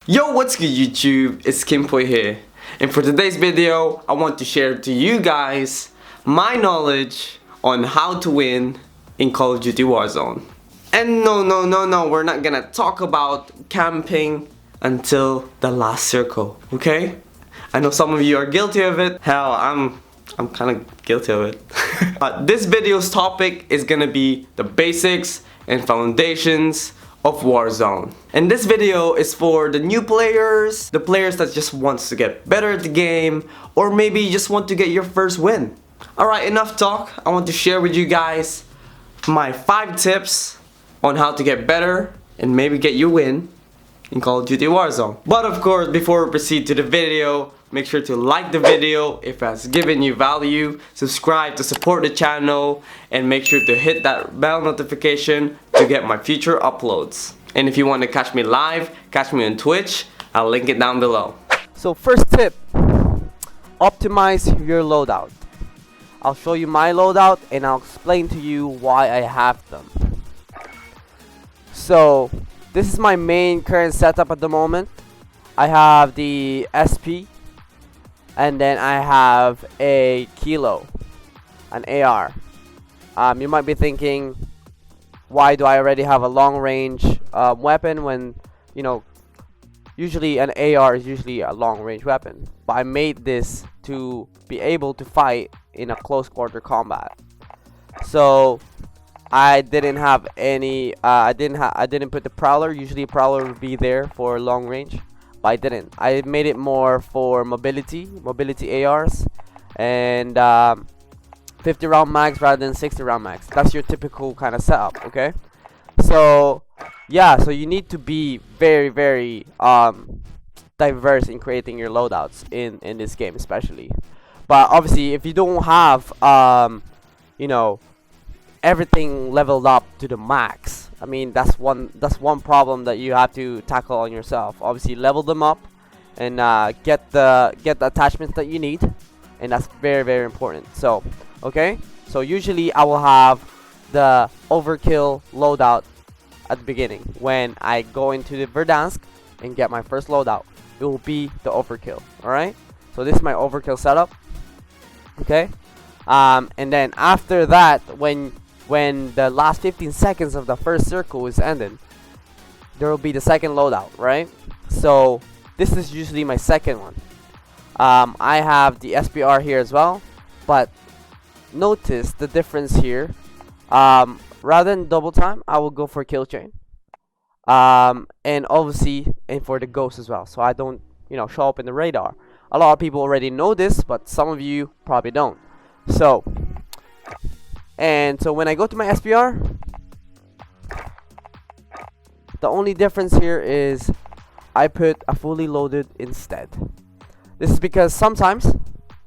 Yo, what's good YouTube? It's Kimpoy here. And for today's video, I want to share to you guys my knowledge on how to win in Call of Duty Warzone. And no, we're not gonna talk about camping until the last circle, okay? I know some of you are guilty of it. Hell, I'm kind of guilty of it. This video's topic is gonna be the basics and foundations of Warzone. And this video is for the new players, the players that just wants to get better at the game, or maybe you just want to get your first win. Alright, enough talk. I want to share with you guys my 5 tips on how to get better and maybe get your win in Call of Duty Warzone. But of course, before we proceed to the video, make sure to like the video if it has given you value, subscribe to support the channel, and make sure to hit that bell notification to get my future uploads. And if you want to catch me live, catch me on Twitch, I'll link it down below. So first tip, optimize your loadout. I'll show you my loadout and I'll explain to you why I have them. So this is my main current setup at the moment. I have the SP, and then I have a Kilo, an AR. You might be thinking, why do I already have a long range weapon when, you know, usually an AR is usually a long range weapon. But I made this to be able to fight in a close quarter combat. So I didn't have any, I didn't put the Prowler. Usually a Prowler would be there for long range, but I didn't. I made it more for mobility ARs, and 50 round mags rather than 60 round mags. That's your typical kind of setup, okay? So yeah, so you need to be very diverse in creating your loadouts in this game especially. But obviously if you don't have you know, everything leveled up to the max, I mean, that's one problem that you have to tackle on yourself. Obviously level them up and get the attachments that you need, and that's very important. So okay, so usually I will have the overkill loadout at the beginning. When I go into the Verdansk and get my first loadout, it will be the overkill. Alright, so this is my overkill setup, okay? And then after that, when the last 15 seconds of the first circle is ended, there will be the second loadout, right? So this is usually my second one. I have the SPR here as well, but notice the difference here. Rather than double time, I will go for kill chain, and obviously for the ghost as well, so I don't, you know, show up in the radar. A lot of people already know this, but some of you probably don't. So when I go to my SPR, the only difference here is I put a fully loaded instead. This is because sometimes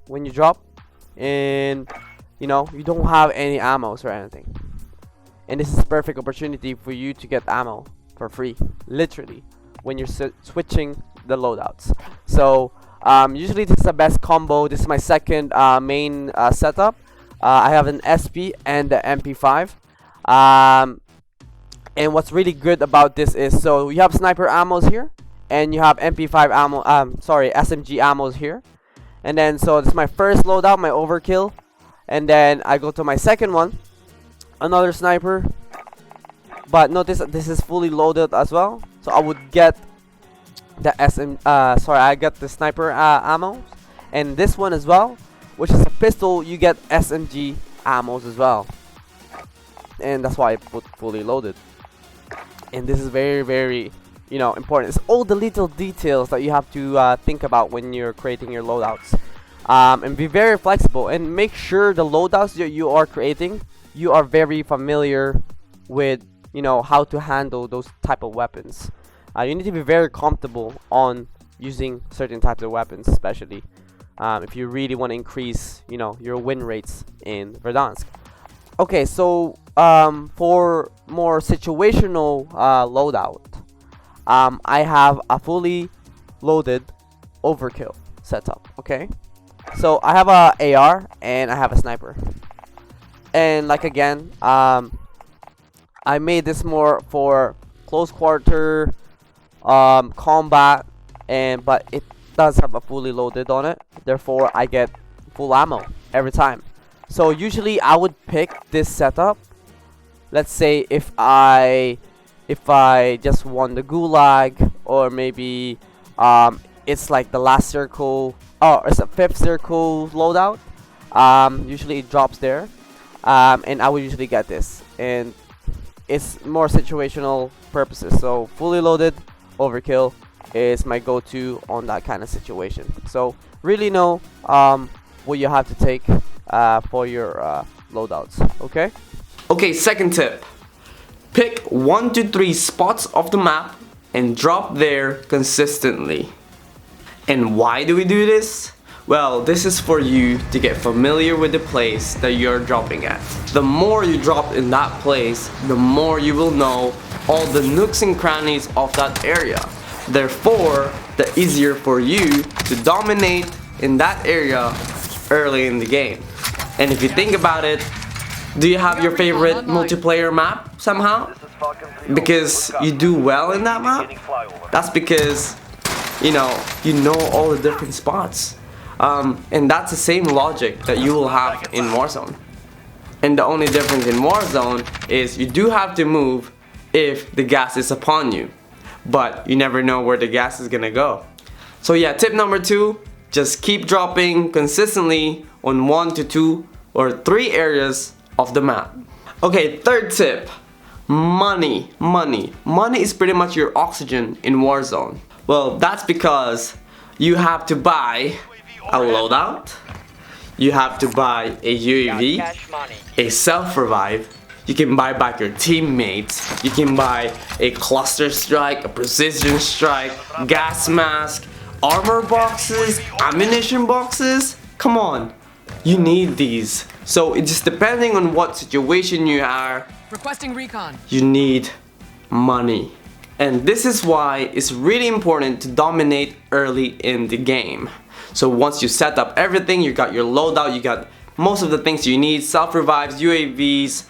when you drop and, you know, you don't have any ammos or anything, and this is a perfect opportunity for you to get ammo for free, literally, when you're switching the loadouts. So usually this is the best combo. This is my second main setup. I have an SP and the MP5, and what's really good about this is, so you have sniper ammos here, and you have MP5 ammo, SMG ammos here. And then so this is my first loadout, my overkill, and then I go to my second one, another sniper, but notice that this is fully loaded as well. So I would get the I get the sniper ammo, and this one as well, which is a pistol. You get SMG ammos as well, and that's why I put fully loaded. And this is very, you know, important. It's all the little details that you have to think about when you're creating your loadouts, and be very flexible, and make sure the loadouts that you are creating, you are very familiar with, you know, how to handle those type of weapons. You need to be very comfortable on using certain types of weapons, especially if you really want to increase, you know, your win rates in Verdansk. Okay, so for more situational loadout, I have a fully loaded overkill setup. Okay, so I have a AR and I have a sniper, and like again, I made this more for close quarter combat but it does have a fully loaded on it, therefore I get full ammo every time. So usually I would pick this setup. Let's say if I just won the gulag, or maybe it's like the last circle, or it's a 5th circle loadout. Usually it drops there, and I would usually get this, and it's more situational purposes. So fully loaded overkill is my go-to on that kind of situation. So really know what you have to take for your loadouts. Okay, second tip. Pick 1 to 3 spots of the map and drop there consistently. And why do we do this? Well, this is for you to get familiar with the place that you're dropping at. The more you drop in that place, the more you will know all the nooks and crannies of that area. Therefore, the easier for you to dominate in that area early in the game. And if you think about it, do you have your favorite multiplayer map somehow? Because you do well in that map? That's because you know all the different spots. And that's the same logic that you will have in Warzone. And the only difference in Warzone is you do have to move if the gas is upon you, but you never know where the gas is gonna go. So yeah, tip number 2, just keep dropping consistently on 1 to 2 or 3 areas of the map. Okay, third tip, money. Money is pretty much your oxygen in Warzone. Well, that's because you have to buy a loadout, you have to buy a UAV, a self-revive, you can buy back your teammates, you can buy a cluster strike, a precision strike, gas mask, armor boxes, ammunition boxes. Come on, you need these. So it's just depending on what situation you are, requesting recon. You need money. And this is why it's really important to dominate early in the game. So once you set up everything, you got your loadout, you got most of the things you need, self-revives, UAVs,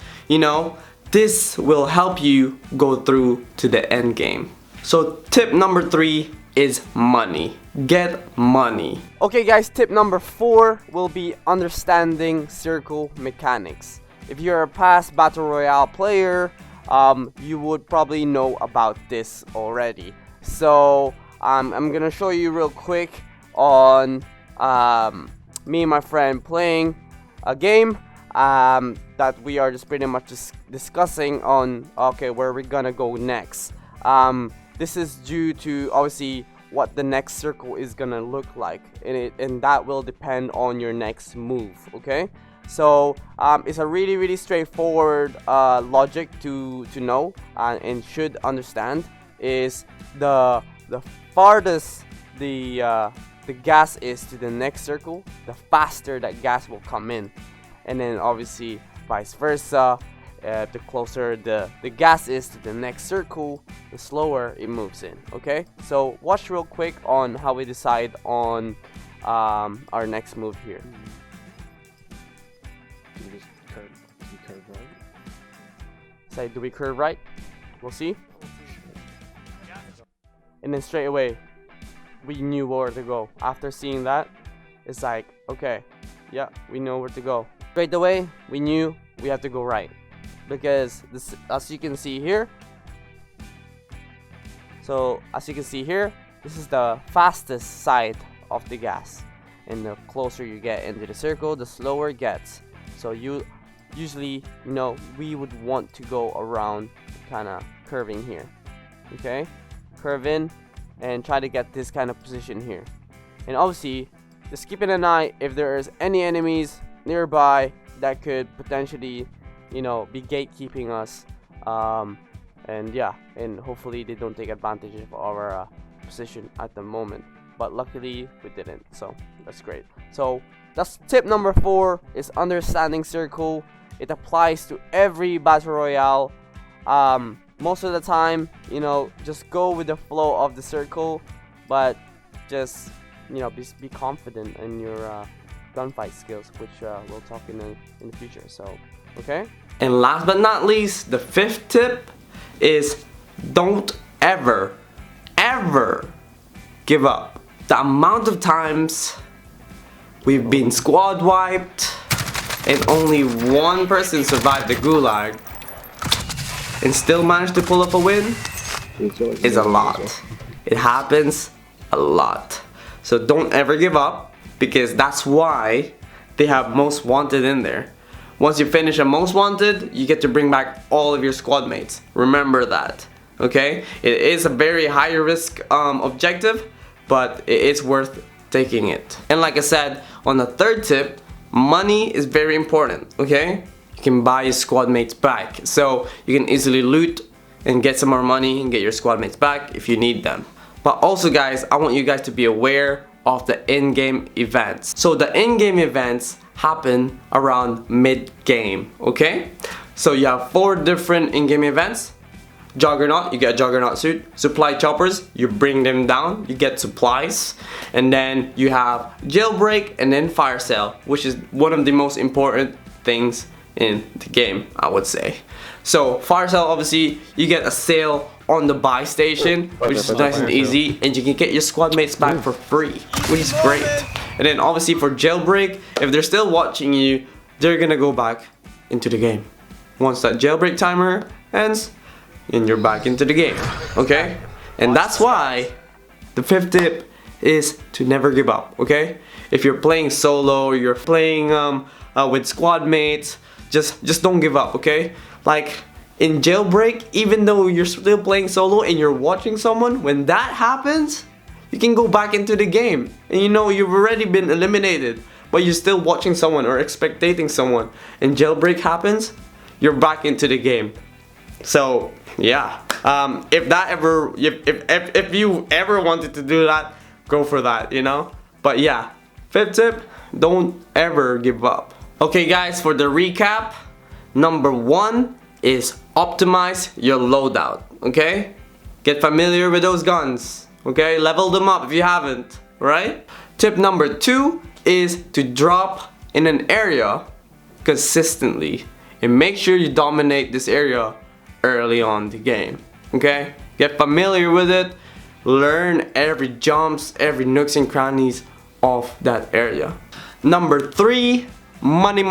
this will help you go through to the end game. So tip number 3 is money. Get money. Okay guys, tip number 4 will be understanding circle mechanics. If you're a past Battle Royale player, you would probably know about this already. So I'm gonna show you real quick on me and my friend playing a game that we are just pretty much discussing on where we're gonna go next. This is due to obviously what the next circle is gonna look like, and that will depend on your next move. Okay, so it's a really straightforward logic to know and should understand. Is the farthest the gas is to the next circle, the faster that gas will come in, and then obviously vice versa. The closer the gas is to the next circle, the slower it moves in. Okay, so watch real quick on how we decide on our next move here. Do we curve right? Say, do we curve right? We'll see. And then straight away, we knew where to go. After seeing that, it's like, okay, yeah, we know where to go. Straight away, we knew we have to go right. Because this, as you can see here, this is the fastest side of the gas, and the closer you get into the circle, the slower it gets. So you usually, we would want to go around kind of curving here. Okay, curve in and try to get this kind of position here, and obviously just keeping an eye if there is any enemies nearby that could potentially be gatekeeping us, and hopefully they don't take advantage of our position at the moment, but luckily we didn't, so that's great. So that's tip number 4, is understanding circle. It applies to every battle royale. Most of the time, just go with the flow of the circle, but just be confident in your gunfight skills, which we'll talk in the future. So okay. And last but not least, the 5th tip is don't ever give up. The amount of times we've been squad wiped and only one person survived the gulag and still managed to pull up a win is a lot. It happens a lot. So don't ever give up, because that's why they have most wanted in there. Once you finish a most wanted, you get to bring back all of your squad mates. Remember that, okay? It is a very high risk objective, but it is worth taking it. And like I said, on the third tip, money is very important, okay? You can buy your squad mates back, so you can easily loot and get some more money and get your squad mates back if you need them. But also guys, I want you guys to be aware of the in-game events. So the in-game events happen around mid-game, okay? So you have 4 different in-game events. Juggernaut, you get a Juggernaut suit. Supply choppers, you bring them down, you get supplies. And then you have jailbreak and then fire sale, which is one of the most important things in the game, I would say. So fire sale, obviously you get a sale on the buy station, which is nice and easy, and you can get your squad mates back for free, which is great. And then obviously for jailbreak, if they're still watching you, they're gonna go back into the game. Once that jailbreak timer ends, and you're back into the game, okay? And that's why the 5th tip is to never give up, okay? If you're playing solo or you're playing with squad mates, just don't give up, okay? Like in jailbreak, even though you're still playing solo and you're watching someone, when that happens, you can go back into the game and you know you've already been eliminated, but you're still watching someone or spectating someone, and jailbreak happens, you're back into the game. So yeah, if you ever wanted to do that, go for that, you know. But yeah, 5th tip, don't ever give up. Okay guys, for the recap, number 1 is optimize your loadout, okay? Get familiar with those guns, okay? Level them up if you haven't, right? Tip number 2 is to drop in an area consistently and make sure you dominate this area early on the game, okay? Get familiar with it, learn every jumps, every nooks and crannies of that area. Number 3, money.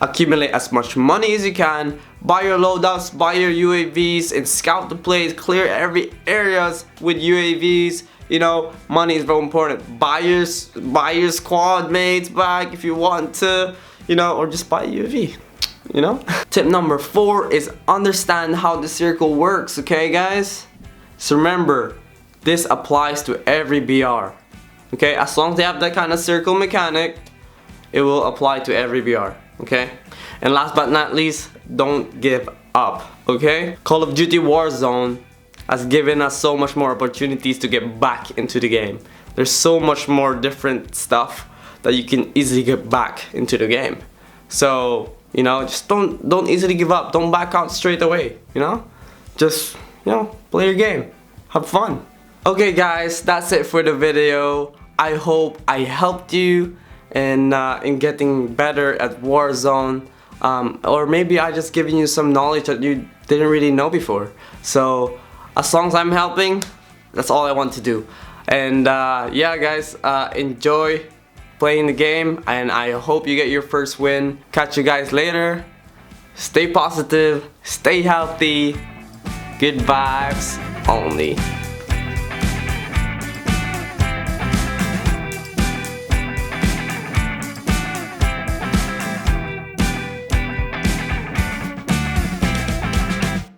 Accumulate as much money as you can, buy your loadouts, buy your UAVs, and scout the place, clear every areas with UAVs. You know, money is very important. Buy your squad mates back if you want to, you know, or just buy a UAV, you know. Tip number 4 is understand how the circle works, okay guys? So remember, this applies to every BR, okay? As long as they have that kind of circle mechanic, it will apply to every BR, okay? And last but not least, don't give up, okay? Call of Duty Warzone has given us so much more opportunities to get back into the game. There's so much more different stuff that you can easily get back into the game. So, you know, just don't easily give up. Don't back out straight away, you know? Just, you know, play your game. Have fun. Okay guys, that's it for the video. I hope I helped you in getting better at Warzone. Or maybe I just given you some knowledge that you didn't really know before. So as long as I'm helping, that's all I want to do. And yeah guys, enjoy playing the game, and I hope you get your first win. Catch you guys later. Stay positive, stay healthy, good vibes only.